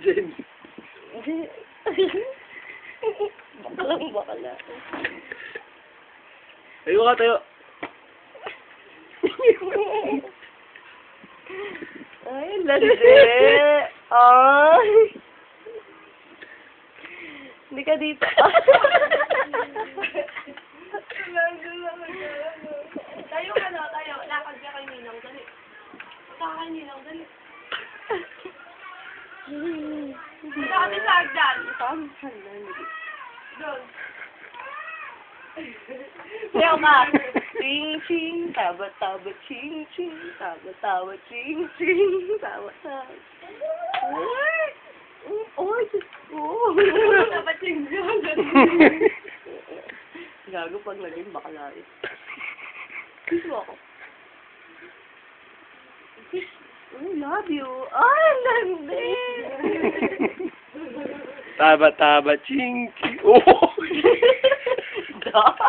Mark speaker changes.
Speaker 1: James.
Speaker 2: Bakala.
Speaker 1: Tayo ka, tayo.
Speaker 2: Ay, landi. Ay. Hindi ka dito.
Speaker 3: Tayo ka na, tayo. Lakad ka kay Ninang, dali. Lakad kay Ninang, dali. Lakad sa hagdan. Doon.
Speaker 2: Sayaw ka. Ching, ching, taba, taba, ching, ching, taba, taba, ching, ching, taba, taba. Ay! Ay, Diyos ko.
Speaker 3: Dapat yung gano'n.
Speaker 2: Gago pag naging bakalari. Kiss mo ako. Kiss. I love you. Ay, landi.
Speaker 1: Taba, taba, ching, ching. Oh!
Speaker 2: Dog.